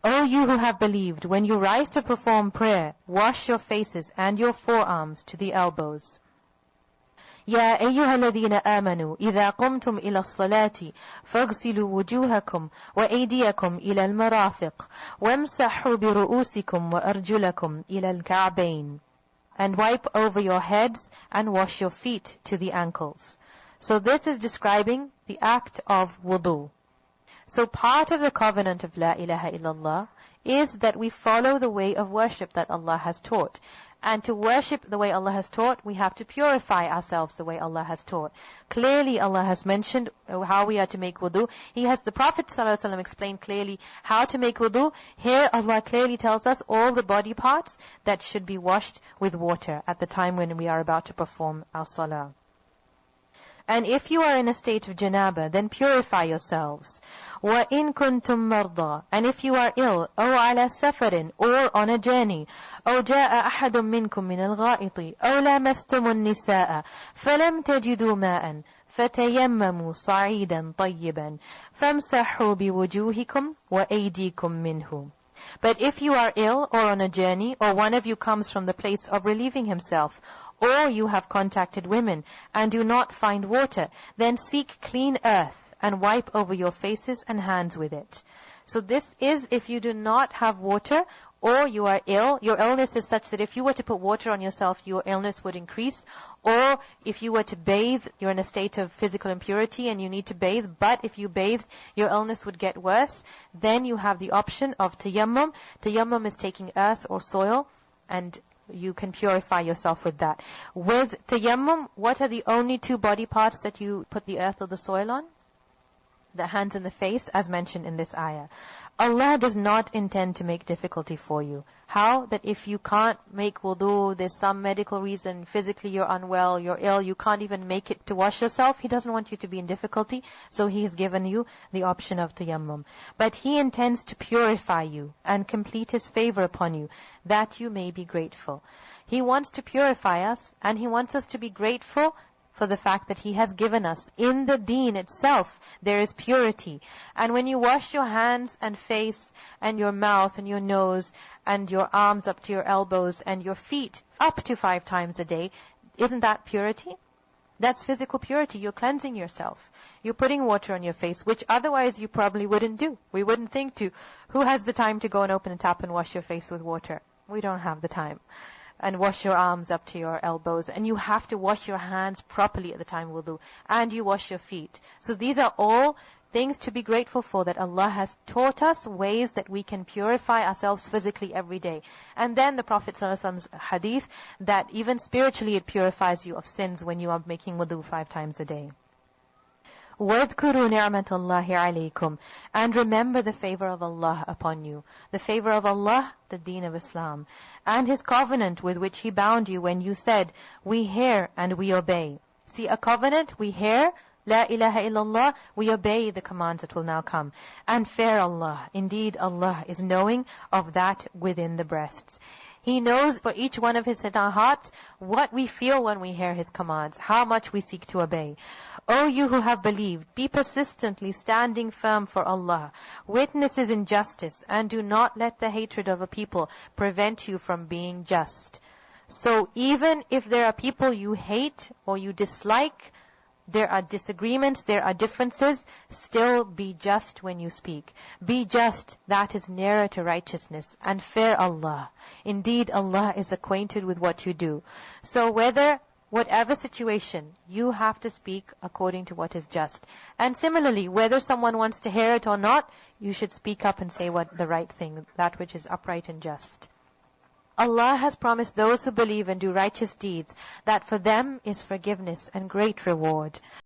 O you who have believed, when you rise to perform prayer, wash your faces and your forearms to the elbows. يا أيها الذين آمنوا إذا قمتم إلى الصلاة فاغسلوا وجوهكم وأيديكم إلى المرافق وامسحوا برؤوسكم وأرجلكم إلى الكعبين. And wipe over your heads and wash your feet to the ankles. So this is describing the act of wudu. So part of the covenant of La ilaha illallah is that we follow the way of worship that Allah has taught. And to worship the way Allah has taught, we have to purify ourselves the way Allah has taught. Clearly Allah has mentioned how we are to make wudu. The Prophet ﷺ explained clearly how to make wudu. Here Allah clearly tells us all the body parts that should be washed with water at the time when we are about to perform our salah. And if you are in a state of janaba, then purify yourselves. وَإِن كُنْتُم مَرْضَى, and if you are ill, أو على سفر, or on a journey, أو جاء أحد منكم من الغائط, أو لامستم النساء, فلم تجدوا ماء, فتيمموا صعيدا طيبا, فامسحوا بوجوهكم وأيديكم منه. But if you are ill or on a journey, or one of you comes from the place of relieving himself, or you have contacted women and do not find water, then seek clean earth and wipe over your faces and hands with it. So this is if you do not have water or you are ill. Your illness is such that if you were to put water on yourself, your illness would increase. Or if you were to bathe, you're in a state of physical impurity and you need to bathe, but if you bathed, your illness would get worse. Then you have the option of tayammum. Tayammum is taking earth or soil, and you can purify yourself with that. With tayammum, what are the only two body parts that you put the earth or the soil on? The hands and the face, as mentioned in this ayah. Allah does not intend to make difficulty for you. How? That if you can't make wudu, there's some medical reason, physically you're unwell, you're ill, you can't even make it to wash yourself. He doesn't want you to be in difficulty, so He has given you the option of tayammum. But He intends to purify you and complete His favor upon you, that you may be grateful. He wants to purify us, and He wants us to be grateful for the fact that He has given us. In the deen itself, there is purity. And when you wash your hands and face and your mouth and your nose and your arms up to your elbows and your feet up to 5 times a day, isn't that purity? That's physical purity. You're cleansing yourself. You're putting water on your face, which otherwise you probably wouldn't do. We wouldn't think to. Who has the time to go and open a tap and wash your face with water? We don't have the time. And wash your arms up to your elbows. And you have to wash your hands properly at the time wudu. And you wash your feet. So these are all things to be grateful for, that Allah has taught us ways that we can purify ourselves physically every day. And then the Prophet ﷺ's hadith, that even spiritually it purifies you of sins when you are making wudu 5 times a day. وَاذْكُرُوا نِعْمَةَ اللَّهِ عَلَيْكُمْ, and remember the favor of Allah upon you. The favor of Allah, the deen of Islam, and His covenant with which He bound you when you said, we hear and we obey. See, a covenant, we hear, La ilaha illallah, we obey the commands that will now come. And fear Allah, indeed Allah is knowing of that within the breasts. He knows for each one of His in our hearts what we feel when we hear His commands, how much we seek to obey. O you who have believed, be persistently standing firm for Allah, witnesses in justice, and do not let the hatred of a people prevent you from being just. So even if there are people you hate or you dislike, there are disagreements, there are differences, still be just when you speak. Be just, that is nearer to righteousness, and fear Allah. Indeed, Allah is acquainted with what you do. So whatever situation, you have to speak according to what is just. And similarly, whether someone wants to hear it or not, you should speak up and say what the right thing, that which is upright and just. Allah has promised those who believe and do righteous deeds that for them is forgiveness and great reward.